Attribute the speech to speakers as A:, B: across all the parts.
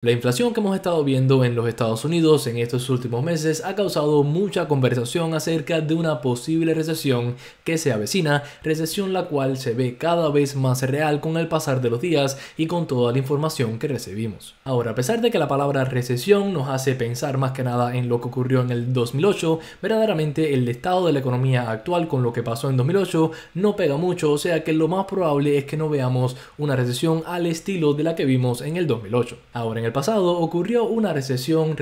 A: La inflación que hemos estado viendo en los Estados Unidos en estos últimos meses ha causado mucha conversación acerca de una posible recesión que se avecina, recesión la cual se ve cada vez más real con el pasar de los días y con toda la información que recibimos. Ahora, a pesar de que la palabra recesión nos hace pensar más que nada en lo que ocurrió en el 2008, verdaderamente el estado de la economía actual con lo que pasó en 2008 no pega mucho, o sea que lo más probable es que no veamos una recesión al estilo de la que vimos en el 2008. Ahora, en el pasado ocurrió una recesión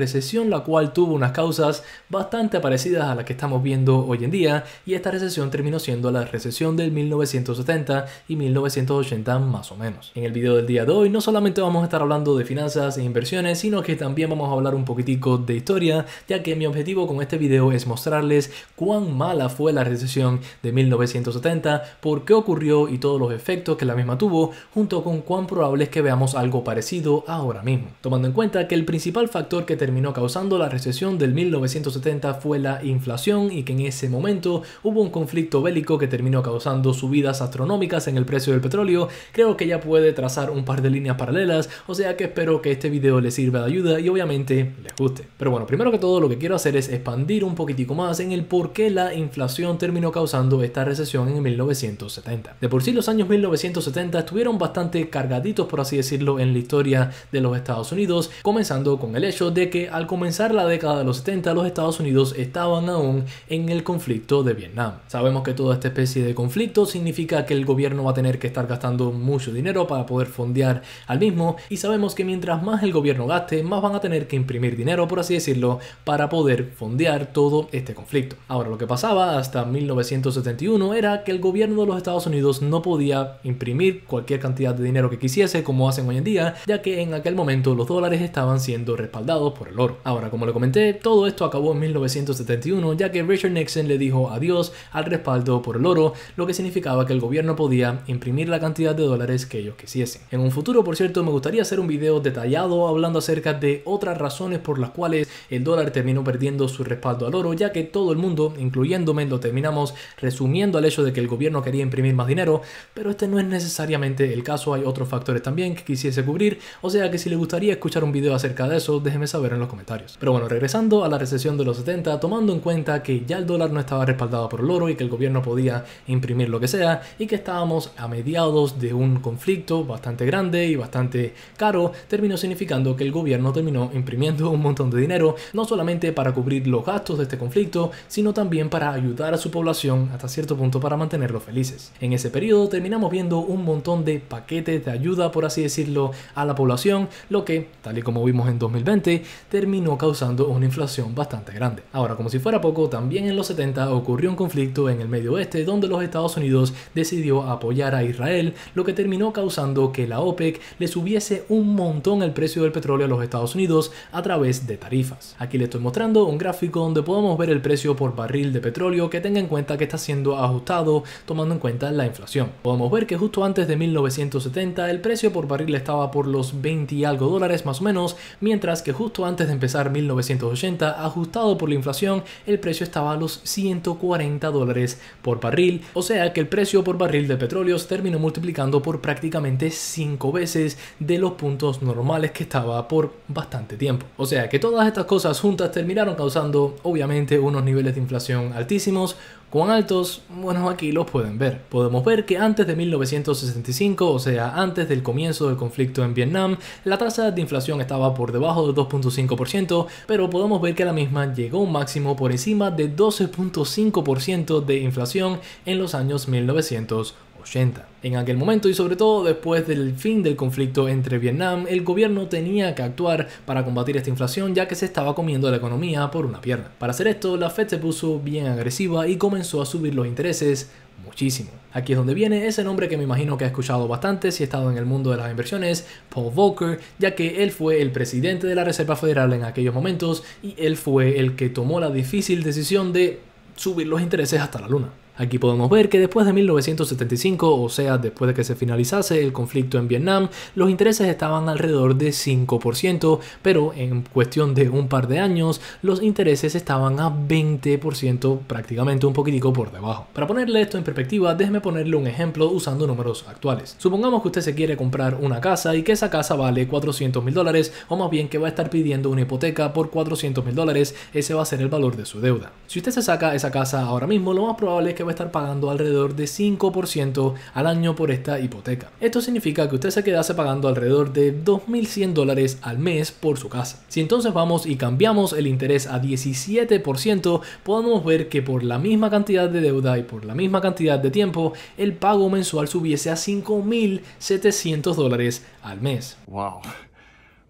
A: la cual tuvo unas causas bastante parecidas a las que estamos viendo hoy en día, y esta recesión terminó siendo la recesión del 1970 y 1980 más o menos. En el video del día de hoy no solamente vamos a estar hablando de finanzas e inversiones, sino que también vamos a hablar un poquitico de historia, ya que mi objetivo con este video es mostrarles cuán mala fue la recesión de 1970, por qué ocurrió y todos los efectos que la misma tuvo, junto con cuán probable es que veamos algo parecido ahora mismo. Tomando en cuenta que el principal factor que terminó causando la recesión del 1970 fue la inflación y que en ese momento hubo un conflicto bélico que terminó causando subidas astronómicas en el precio del petróleo, creo que ya puede trazar un par de líneas paralelas, o sea que espero que este video les sirva de ayuda y obviamente les guste. Pero bueno, primero que todo lo que quiero hacer es expandir un poquitico más en el por qué la inflación terminó causando esta recesión en 1970. De por sí los años 1970 estuvieron bastante cargaditos, por así decirlo, en la historia de los Estados Unidos, comenzando con el hecho de que al comenzar la década de los 70 los Estados Unidos estaban aún en el conflicto de Vietnam. Sabemos que toda esta especie de conflicto significa que el gobierno va a tener que estar gastando mucho dinero para poder fondear al mismo, y sabemos que mientras más el gobierno gaste, más van a tener que imprimir dinero, por así decirlo, para poder fondear todo este conflicto. Ahora, lo que pasaba hasta 1971 era que el gobierno de los Estados Unidos no podía imprimir cualquier cantidad de dinero que quisiese como hacen hoy en día, ya que en aquel momento los dólares estaban siendo respaldados por el oro. Ahora, como le comenté, todo esto acabó en 1971, ya que Richard Nixon le dijo adiós al respaldo por el oro, lo que significaba que el gobierno podía imprimir la cantidad de dólares que ellos quisiesen. En un futuro, por cierto, me gustaría hacer un video detallado hablando acerca de otras razones por las cuales el dólar terminó perdiendo su respaldo al oro, ya que todo el mundo, incluyéndome, lo terminamos resumiendo al hecho de que el gobierno quería imprimir más dinero, pero este no es necesariamente el caso. Hay otros factores también que quisiese cubrir, o sea que si le gustaría escuchar un video acerca de eso, déjeme saber en los comentarios. Pero bueno, regresando a la recesión de los 70, tomando en cuenta que ya el dólar no estaba respaldado por el oro y que el gobierno podía imprimir lo que sea, y que estábamos a mediados de un conflicto bastante grande y bastante caro, terminó significando que el gobierno terminó imprimiendo un montón de dinero, no solamente para cubrir los gastos de este conflicto, sino también para ayudar a su población hasta cierto punto para mantenerlos felices. En ese periodo terminamos viendo un montón de paquetes de ayuda, por así decirlo, a la población, lo que, tal y como vimos en 2020, terminó causando una inflación bastante grande. Ahora, como si fuera poco, también en los 70 ocurrió un conflicto en el Medio Oeste donde los Estados Unidos decidió apoyar a Israel, lo que terminó causando que la OPEC le subiese un montón el precio del petróleo a los Estados Unidos a través de tarifas. Aquí les estoy mostrando un gráfico donde podemos ver el precio por barril de petróleo, que tenga en cuenta que está siendo ajustado tomando en cuenta la inflación. Podemos ver que justo antes de 1970 el precio por barril estaba por los 20 y algo dólares más o menos, mientras que justo antes de empezar 1980, ajustado por la inflación, el precio estaba a los 140 dólares por barril, o sea que el precio por barril de petróleo se terminó multiplicando por prácticamente 5 veces de los puntos normales que estaba por bastante tiempo. O sea que todas estas cosas juntas terminaron causando obviamente unos niveles de inflación altísimos. ¿Cuán altos? Bueno, aquí los pueden ver. Podemos ver que antes de 1965, o sea, antes del comienzo del conflicto en Vietnam, la tasa de inflación estaba por debajo del 2.5%, pero podemos ver que la misma llegó a un máximo por encima de 12.5% de inflación en los años 1980. En aquel momento, y sobre todo después del fin del conflicto entre Vietnam, el gobierno tenía que actuar para combatir esta inflación, ya que se estaba comiendo la economía por una pierna. Para hacer esto, la Fed se puso bien agresiva y comenzó a subir los intereses muchísimo. Aquí es donde viene ese nombre que me imagino que ha escuchado bastante si ha estado en el mundo de las inversiones, Paul Volcker, ya que él fue el presidente de la Reserva Federal en aquellos momentos y él fue el que tomó la difícil decisión de subir los intereses hasta la luna. Aquí podemos ver que después de 1975, o sea, después de que se finalizase el conflicto en Vietnam, los intereses estaban alrededor de 5%, pero en cuestión de un par de años, los intereses estaban a 20%, prácticamente un poquitico por debajo. Para ponerle esto en perspectiva, déjeme ponerle un ejemplo usando números actuales. Supongamos que usted se quiere comprar una casa y que esa casa vale $400,000, o más bien que va a estar pidiendo una hipoteca por $400,000, ese va a ser el valor de su deuda. Si usted se saca esa casa ahora mismo, lo más probable es que va a estar pagando alrededor de 5% al año por esta hipoteca. Esto significa que usted se quedase pagando alrededor de $2,100 al mes por su casa. Si entonces vamos y cambiamos el interés a 17%, podemos ver que por la misma cantidad de deuda y por la misma cantidad de tiempo, el pago mensual subiese a $5,700 al mes.
B: Wow,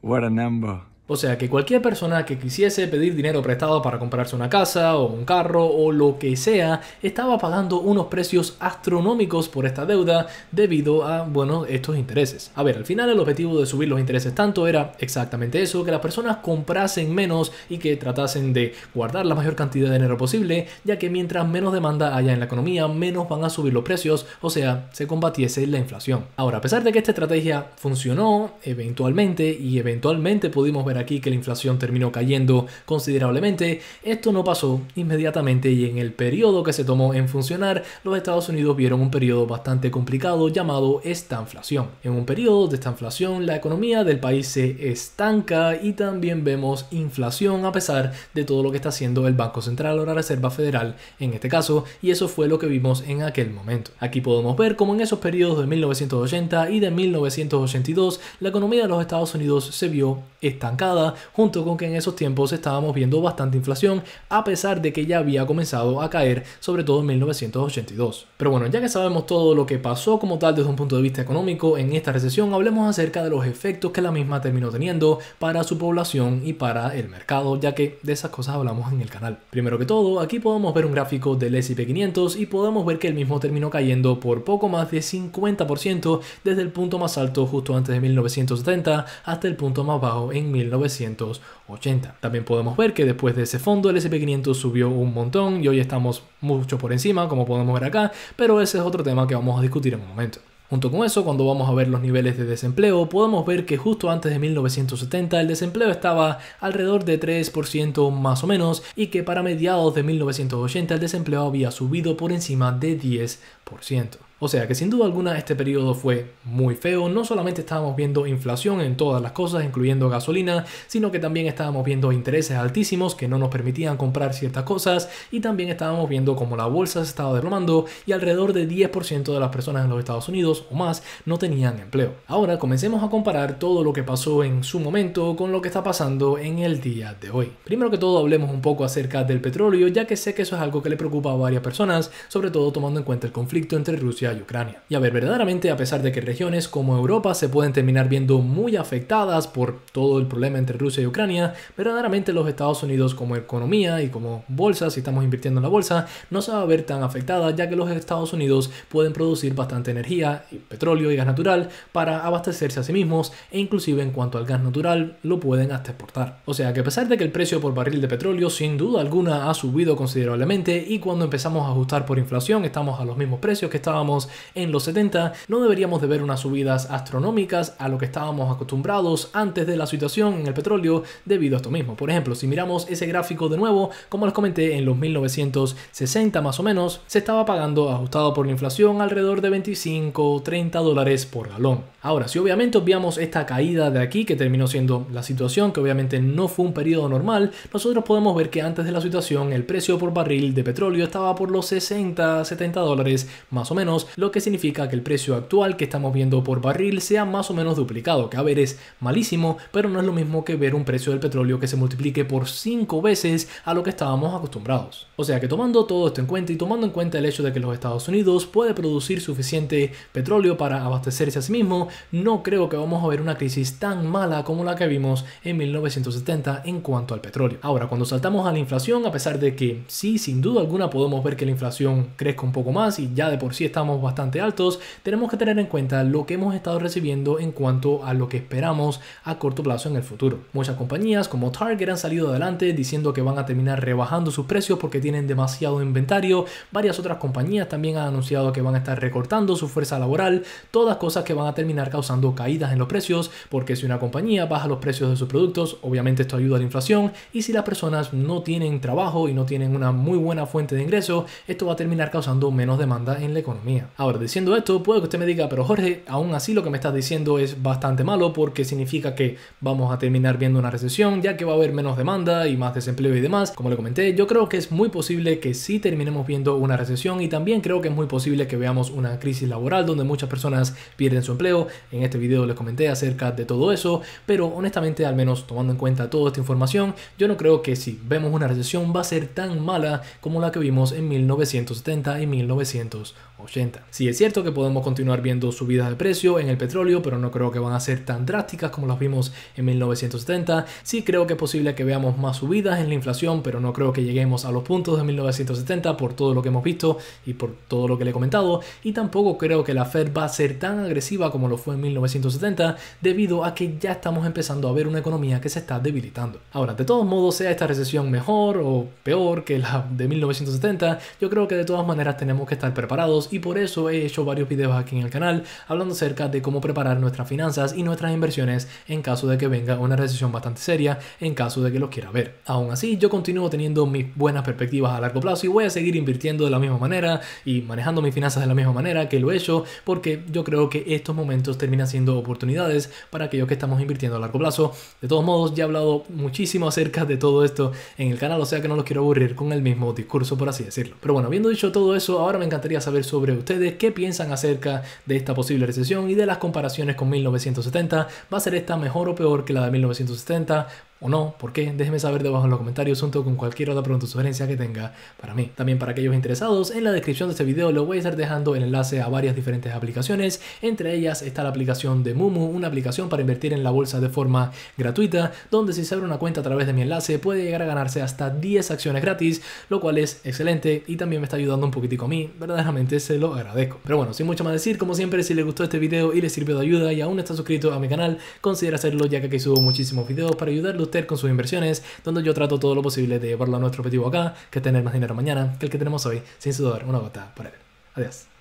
B: what a number.
A: O sea que cualquier persona que quisiese pedir dinero prestado para comprarse una casa o un carro o lo que sea, estaba pagando unos precios astronómicos por esta deuda debido a, bueno, estos intereses. A ver, al final el objetivo de subir los intereses tanto era exactamente eso, que las personas comprasen menos y que tratasen de guardar la mayor cantidad de dinero posible, ya que mientras menos demanda haya en la economía, menos van a subir los precios, o sea, se combatiese la inflación. Ahora, a pesar de que esta estrategia funcionó eventualmente pudimos ver aquí que la inflación terminó cayendo considerablemente, esto no pasó inmediatamente y en el periodo que se tomó en funcionar, los Estados Unidos vieron un periodo bastante complicado llamado estanflación. En un periodo de estanflación, la economía del país se estanca y también vemos inflación a pesar de todo lo que está haciendo el Banco Central o la Reserva Federal en este caso, y eso fue lo que vimos en aquel momento. Aquí podemos ver cómo en esos periodos de 1980 y de 1982 la economía de los Estados Unidos se vio estancada, junto con que en esos tiempos estábamos viendo bastante inflación a pesar de que ya había comenzado a caer, sobre todo en 1982. Pero bueno, ya que sabemos todo lo que pasó como tal desde un punto de vista económico en esta recesión, hablemos acerca de los efectos que la misma terminó teniendo para su población y para el mercado, ya que de esas cosas hablamos en el canal. Primero que todo, aquí podemos ver un gráfico del S&P 500 y podemos ver que el mismo terminó cayendo por poco más de 50% desde el punto más alto justo antes de 1970 hasta el punto más bajo en 1980. También podemos ver que después de ese fondo el S&P 500 subió un montón y hoy estamos mucho por encima, como podemos ver acá, pero ese es otro tema que vamos a discutir en un momento. Junto con eso, cuando vamos a ver los niveles de desempleo, podemos ver que justo antes de 1970 el desempleo estaba alrededor de 3% más o menos y que para mediados de 1980 el desempleo había subido por encima de 10%. O sea que sin duda alguna este periodo fue muy feo. No solamente estábamos viendo inflación en todas las cosas, incluyendo gasolina, sino que también estábamos viendo intereses altísimos que no nos permitían comprar ciertas cosas, y también estábamos viendo cómo la bolsa se estaba desplomando y alrededor de 10% de las personas en los Estados Unidos o más no tenían empleo. Ahora comencemos a comparar todo lo que pasó en su momento con lo que está pasando en el día de hoy. Primero que todo, hablemos un poco acerca del petróleo, ya que sé que eso es algo que le preocupa a varias personas, sobre todo tomando en cuenta el conflicto entre Rusia y Ucrania. Y a ver, verdaderamente, a pesar de que regiones como Europa se pueden terminar viendo muy afectadas por todo el problema entre Rusia y Ucrania, verdaderamente los Estados Unidos como economía y como bolsa, si estamos invirtiendo en la bolsa, no se va a ver tan afectada, ya que los Estados Unidos pueden producir bastante energía, y petróleo y gas natural para abastecerse a sí mismos, e inclusive en cuanto al gas natural lo pueden hasta exportar. O sea que a pesar de que el precio por barril de petróleo sin duda alguna ha subido considerablemente, y cuando empezamos a ajustar por inflación estamos a los mismos precios que estábamos en los 70, no deberíamos de ver unas subidas astronómicas a lo que estábamos acostumbrados antes de la situación en el petróleo debido a esto mismo. Por ejemplo, si miramos ese gráfico de nuevo, como les comenté, en los 1960 más o menos, se estaba pagando ajustado por la inflación alrededor de 25 30 dólares por galón. Ahora, si obviamente obviamos esta caída de aquí, que terminó siendo la situación, que obviamente no fue un periodo normal, nosotros podemos ver que antes de la situación el precio por barril de petróleo estaba por los 60 70 dólares más o menos, lo que significa que el precio actual que estamos viendo por barril sea más o menos duplicado, que a ver es malísimo, pero no es lo mismo que ver un precio del petróleo que se multiplique por 5 veces a lo que estábamos acostumbrados. O sea que tomando todo esto en cuenta y tomando en cuenta el hecho de que los Estados Unidos puede producir suficiente petróleo para abastecerse a sí mismo, no creo que vamos a ver una crisis tan mala como la que vimos en 1970 en cuanto al petróleo. Ahora, cuando saltamos a la inflación, a pesar de que sí, sin duda alguna podemos ver que la inflación crezca un poco más y ya de por sí estamos estamos bastante altos, tenemos que tener en cuenta lo que hemos estado recibiendo en cuanto a lo que esperamos a corto plazo en el futuro. Muchas compañías como Target han salido adelante diciendo que van a terminar rebajando sus precios porque tienen demasiado inventario. Varias otras compañías también han anunciado que van a estar recortando su fuerza laboral, todas cosas que van a terminar causando caídas en los precios, porque si una compañía baja los precios de sus productos, obviamente esto ayuda a la inflación, y si las personas no tienen trabajo y no tienen una muy buena fuente de ingreso, esto va a terminar causando menos demanda en la economía. Ahora, diciendo esto, puede que usted me diga, pero Jorge, aún así lo que me estás diciendo es bastante malo porque significa que vamos a terminar viendo una recesión, ya que va a haber menos demanda y más desempleo y demás. Como le comenté, yo creo que es muy posible que sí terminemos viendo una recesión, y también creo que es muy posible que veamos una crisis laboral donde muchas personas pierden su empleo. En este video les comenté acerca de todo eso, pero honestamente, al menos tomando en cuenta toda esta información, yo no creo que si vemos una recesión va a ser tan mala como la que vimos en 1970 y 1980. Sí, es cierto que podemos continuar viendo subidas de precio en el petróleo, pero no creo que van a ser tan drásticas como las vimos en 1970. Sí creo que es posible que veamos más subidas en la inflación, pero no creo que lleguemos a los puntos de 1970 por todo lo que hemos visto y por todo lo que le he comentado, y tampoco creo que la Fed va a ser tan agresiva como lo fue en 1970 debido a que ya estamos empezando a ver una economía que se está debilitando. Ahora, de todos modos, sea esta recesión mejor o peor que la de 1970, yo creo que de todas maneras tenemos que estar preparados, y por eso he hecho varios videos aquí en el canal hablando acerca de cómo preparar nuestras finanzas y nuestras inversiones en caso de que venga una recesión bastante seria, en caso de que los quiera ver. Aún así, yo continúo teniendo mis buenas perspectivas a largo plazo y voy a seguir invirtiendo de la misma manera y manejando mis finanzas de la misma manera que lo he hecho, porque yo creo que estos momentos terminan siendo oportunidades para aquellos que estamos invirtiendo a largo plazo. De todos modos, ya he hablado muchísimo acerca de todo esto en el canal, o sea que no los quiero aburrir con el mismo discurso, por así decirlo. Pero bueno, habiendo dicho todo eso, ahora me encantaría saber sobre ustedes qué piensan acerca de esta posible recesión y de las comparaciones con 1970. ¿Va a ser esta mejor o peor que la de 1970? ¿O no? ¿Por qué? Déjenme saber debajo en los comentarios junto con cualquier otra pregunta o sugerencia que tenga para mí. También para aquellos interesados, en la descripción de este video les voy a estar dejando el enlace a varias diferentes aplicaciones. Entre ellas está la aplicación de Moomoo, una aplicación para invertir en la bolsa de forma gratuita, donde si se abre una cuenta a través de mi enlace puede llegar a ganarse hasta 10 acciones gratis, lo cual es excelente y también me está ayudando un poquitico a mí. Verdaderamente se lo agradezco. Pero bueno, sin mucho más decir, como siempre, si les gustó este video y les sirvió de ayuda y aún no está suscrito a mi canal, considera hacerlo, ya que aquí subo muchísimos videos para ayudarle con sus inversiones, donde yo trato todo lo posible de llevarlo a nuestro objetivo acá, que es tener más dinero mañana que el que tenemos hoy, sin sudar una gota por él. Adiós.